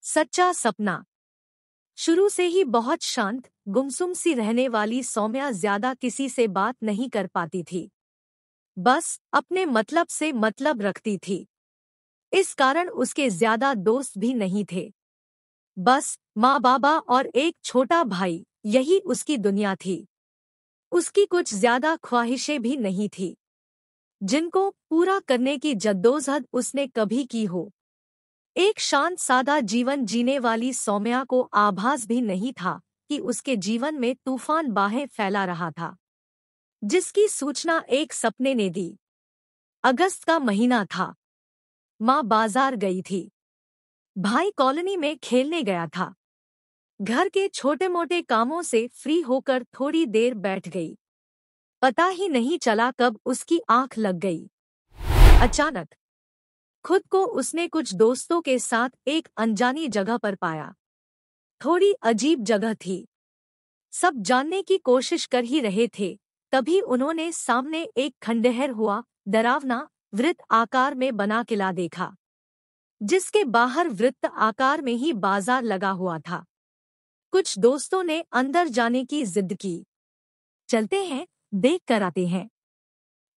सच्चा सपना। शुरू से ही बहुत शांत गुमसुम सी रहने वाली सौम्या ज्यादा किसी से बात नहीं कर पाती थी। बस अपने मतलब से मतलब रखती थी। इस कारण उसके ज्यादा दोस्त भी नहीं थे। बस माँ बाबा और एक छोटा भाई, यही उसकी दुनिया थी। उसकी कुछ ज्यादा ख्वाहिशें भी नहीं थी जिनको पूरा करने की जद्दोजहद उसने कभी की हो। एक शांत सादा जीवन जीने वाली सौम्या को आभास भी नहीं था कि उसके जीवन में तूफान बाहें फैला रहा था, जिसकी सूचना एक सपने ने दी। अगस्त का महीना था। माँ बाजार गई थी। भाई कॉलोनी में खेलने गया था। घर के छोटे मोटे कामों से फ्री होकर थोड़ी देर बैठ गई। पता ही नहीं चला कब उसकी आंख लग गई। अचानक खुद को उसने कुछ दोस्तों के साथ एक अनजानी जगह पर पाया। थोड़ी अजीब जगह थी। सब जानने की कोशिश कर ही रहे थे, तभी उन्होंने सामने एक खंडहर हुआ डरावना वृत्त आकार में बना किला देखा, जिसके बाहर वृत्त आकार में ही बाजार लगा हुआ था। कुछ दोस्तों ने अंदर जाने की जिद की। चलते हैं, देख कर आते हैं।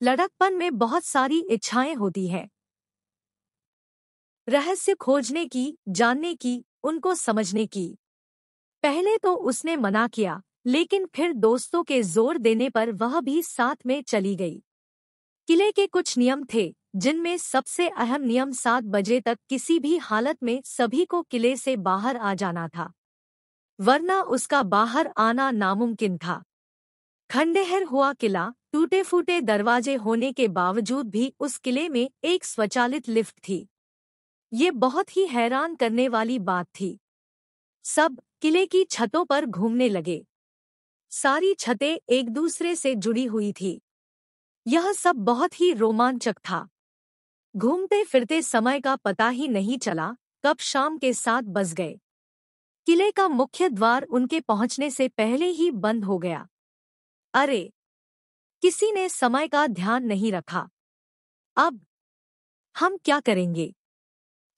लड़कपन में बहुत सारी इच्छाएं होती हैं, रहस्य खोजने की, जानने की, उनको समझने की। पहले तो उसने मना किया, लेकिन फिर दोस्तों के जोर देने पर वह भी साथ में चली गई। किले के कुछ नियम थे, जिनमें सबसे अहम नियम 7 बजे तक किसी भी हालत में सभी को किले से बाहर आ जाना था, वरना उसका बाहर आना नामुमकिन था। खंडहर हुआ किला, टूटे फूटे दरवाजे होने के बावजूद भी उस किले में एक स्वचालित लिफ्ट थी। ये बहुत ही हैरान करने वाली बात थी। सब किले की छतों पर घूमने लगे। सारी छतें एक दूसरे से जुड़ी हुई थी। यह सब बहुत ही रोमांचक था। घूमते फिरते समय का पता ही नहीं चला कब शाम के 7 बज गए। किले का मुख्य द्वार उनके पहुंचने से पहले ही बंद हो गया। अरे, किसी ने समय का ध्यान नहीं रखा। अब हम क्या करेंगे?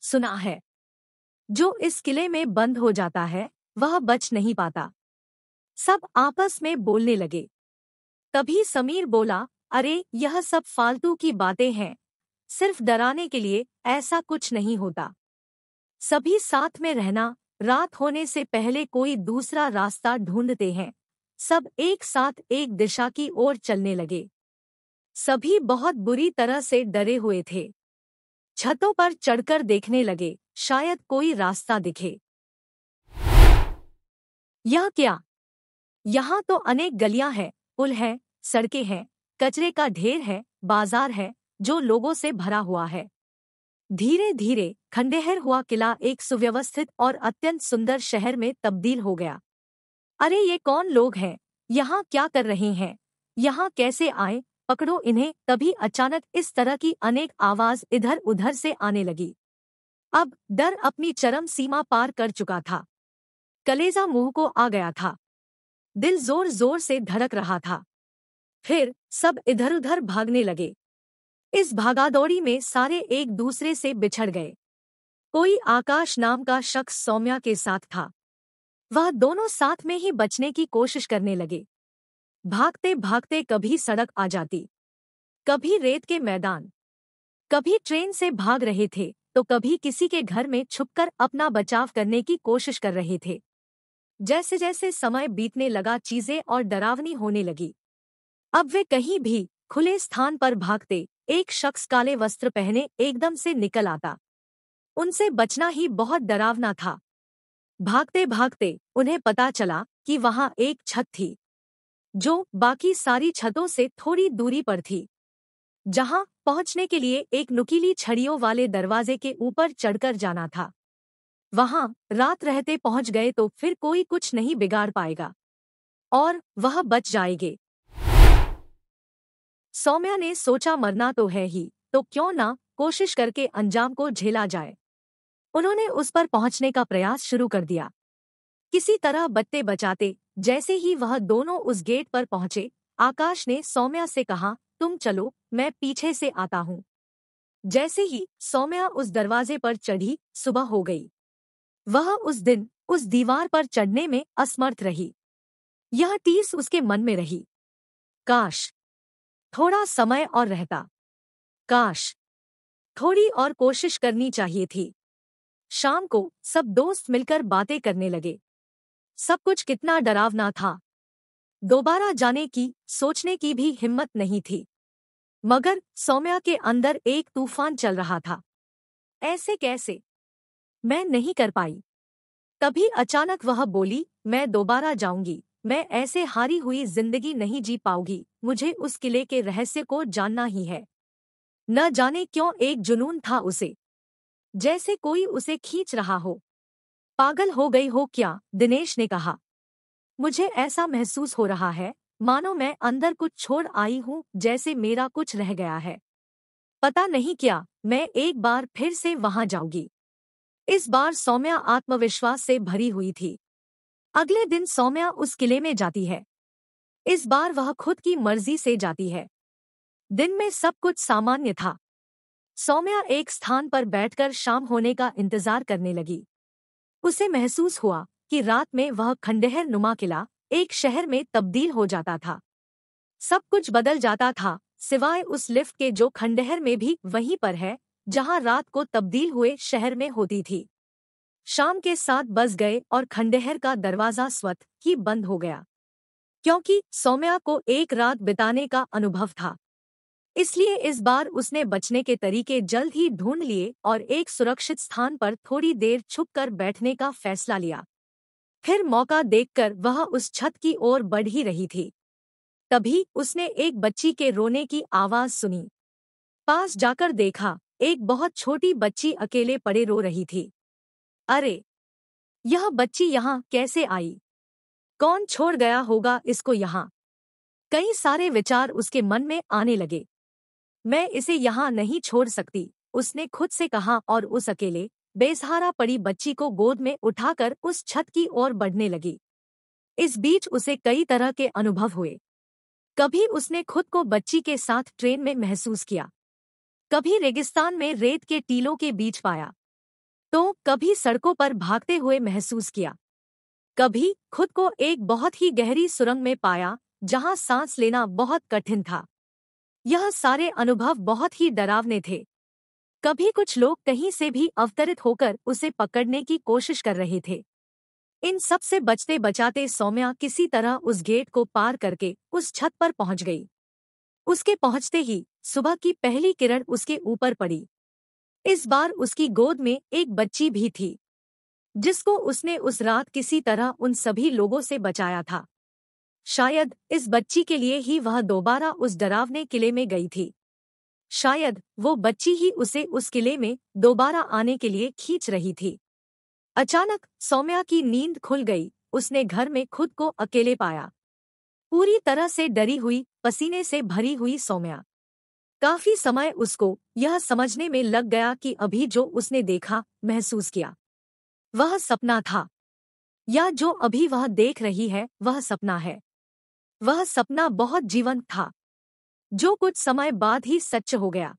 सुना है, जो इस किले में बंद हो जाता है वह बच नहीं पाता। सब आपस में बोलने लगे। तभी समीर बोला, अरे यह सब फालतू की बातें हैं, सिर्फ डराने के लिए, ऐसा कुछ नहीं होता। सभी साथ में रहना, रात होने से पहले कोई दूसरा रास्ता ढूंढते हैं। सब एक साथ एक दिशा की ओर चलने लगे। सभी बहुत बुरी तरह से डरे हुए थे। छतों पर चढ़कर देखने लगे, शायद कोई रास्ता दिखे। यह क्या? यहाँ तो अनेक गलियां हैं, पुल है, सड़कें हैं, कचरे का ढेर है, बाजार है जो लोगों से भरा हुआ है। धीरे धीरे खंडहर हुआ किला एक सुव्यवस्थित और अत्यंत सुंदर शहर में तब्दील हो गया। अरे ये कौन लोग हैं? यहाँ क्या कर रहे हैं? यहाँ कैसे आए? पकड़ो इन्हें! तभी अचानक इस तरह की अनेक आवाज इधर उधर से आने लगी। अब डर अपनी चरम सीमा पार कर चुका था। कलेजा मुंह को आ गया था। दिल जोर जोर से धड़क रहा था। फिर सब इधर उधर भागने लगे। इस भागादौड़ी में सारे एक दूसरे से बिछड़ गए। कोई आकाश नाम का शख्स सौम्या के साथ था। वह दोनों साथ में ही बचने की कोशिश करने लगे। भागते भागते कभी सड़क आ जाती, कभी रेत के मैदान, कभी ट्रेन से भाग रहे थे तो कभी किसी के घर में छुपकर अपना बचाव करने की कोशिश कर रहे थे। जैसे जैसे समय बीतने लगा चीजें और डरावनी होने लगी। अब वे कहीं भी खुले स्थान पर भागते, एक शख्स काले वस्त्र पहने एकदम से निकल आता। उनसे बचना ही बहुत डरावना था। भागते भागते उन्हें पता चला कि वहां एक छत थी, जो बाकी सारी छतों से थोड़ी दूरी पर थी, जहां पहुंचने के लिए एक नुकीली छड़ियों वाले दरवाजे के ऊपर चढ़कर जाना था। वहां रात रहते पहुंच गए तो फिर कोई कुछ नहीं बिगाड़ पाएगा और वह बच जाएंगे। सौम्या ने सोचा, मरना तो है ही, तो क्यों ना कोशिश करके अंजाम को झेला जाए। उन्होंने उस पर पहुंचने का प्रयास शुरू कर दिया। किसी तरह बत्ते बचाते जैसे ही वह दोनों उस गेट पर पहुंचे, आकाश ने सौम्या से कहा, तुम चलो, मैं पीछे से आता हूं। जैसे ही सौम्या उस दरवाजे पर चढ़ी, सुबह हो गई। वह उस दिन उस दीवार पर चढ़ने में असमर्थ रही। यह टीस उसके मन में रही। काश थोड़ा समय और रहता। काश थोड़ी और कोशिश करनी चाहिए थी। शाम को सब दोस्त मिलकर बातें करने लगे। सब कुछ कितना डरावना था। दोबारा जाने की, सोचने की भी हिम्मत नहीं थी। मगर सौम्या के अंदर एक तूफान चल रहा था। ऐसे कैसे? मैं नहीं कर पाई। तभी अचानक वह बोली, मैं दोबारा जाऊंगी। मैं ऐसे हारी हुई जिंदगी नहीं जी पाऊंगी। मुझे उस किले के रहस्य को जानना ही है। न जाने क्यों एक जुनून था उसे, जैसे कोई उसे खींच रहा हो। पागल हो गई हो क्या? दिनेश ने कहा। मुझे ऐसा महसूस हो रहा है मानो मैं अंदर कुछ छोड़ आई हूँ, जैसे मेरा कुछ रह गया है। पता नहीं क्या, मैं एक बार फिर से वहां जाऊंगी। इस बार सौम्या आत्मविश्वास से भरी हुई थी। अगले दिन सौम्या उस किले में जाती है। इस बार वह खुद की मर्जी से जाती है। दिन में सब कुछ सामान्य था। सौम्या एक स्थान पर बैठकर शाम होने का इंतजार करने लगी। उसे महसूस हुआ कि रात में वह खंडहर नुमा किला एक शहर में तब्दील हो जाता था। सब कुछ बदल जाता था, सिवाय उस लिफ्ट के जो खंडहर में भी वहीं पर है, जहां रात को तब्दील हुए शहर में होती थी। शाम के 7 बज गए और खंडहर का दरवाजा स्वतः ही बंद हो गया। क्योंकि सौम्या को एक रात बिताने का अनुभव था, इसलिए इस बार उसने बचने के तरीके जल्द ही ढूंढ लिए और एक सुरक्षित स्थान पर थोड़ी देर छुपकर बैठने का फैसला लिया। फिर मौका देखकर वह उस छत की ओर बढ़ ही रही थी। तभी उसने एक बच्ची के रोने की आवाज सुनी। पास जाकर देखा, एक बहुत छोटी बच्ची अकेले पड़े रो रही थी। अरे, यह बच्ची यहाँ कैसे आई? कौन छोड़ गया होगा इसको यहाँ? कई सारे विचार उसके मन में आने लगे। मैं इसे यहाँ नहीं छोड़ सकती, उसने खुद से कहा और उस अकेले बेसहारा पड़ी बच्ची को गोद में उठाकर उस छत की ओर बढ़ने लगी। इस बीच उसे कई तरह के अनुभव हुए। कभी उसने खुद को बच्ची के साथ ट्रेन में महसूस किया, कभी रेगिस्तान में रेत के टीलों के बीच पाया, तो कभी सड़कों पर भागते हुए महसूस किया। कभी खुद को एक बहुत ही गहरी सुरंग में पाया, जहां सांस लेना बहुत कठिन था। यह सारे अनुभव बहुत ही डरावने थे। कभी कुछ लोग कहीं से भी अवतरित होकर उसे पकड़ने की कोशिश कर रहे थे। इन सब से बचते बचाते सौम्या किसी तरह उस गेट को पार करके उस छत पर पहुंच गई। उसके पहुंचते ही सुबह की पहली किरण उसके ऊपर पड़ी। इस बार उसकी गोद में एक बच्ची भी थी, जिसको उसने उस रात किसी तरह उन सभी लोगों से बचाया था। शायद इस बच्ची के लिए ही वह दोबारा उस डरावने किले में गई थी। शायद वो बच्ची ही उसे उस किले में दोबारा आने के लिए खींच रही थी। अचानक सौम्या की नींद खुल गई। उसने घर में खुद को अकेले पाया, पूरी तरह से डरी हुई, पसीने से भरी हुई सौम्या। काफी समय उसको यह समझने में लग गया कि अभी जो उसने देखा, महसूस किया, वह सपना था, या जो अभी वह देख रही है वह सपना है। वह सपना बहुत जीवंत था, जो कुछ समय बाद ही सच हो गया।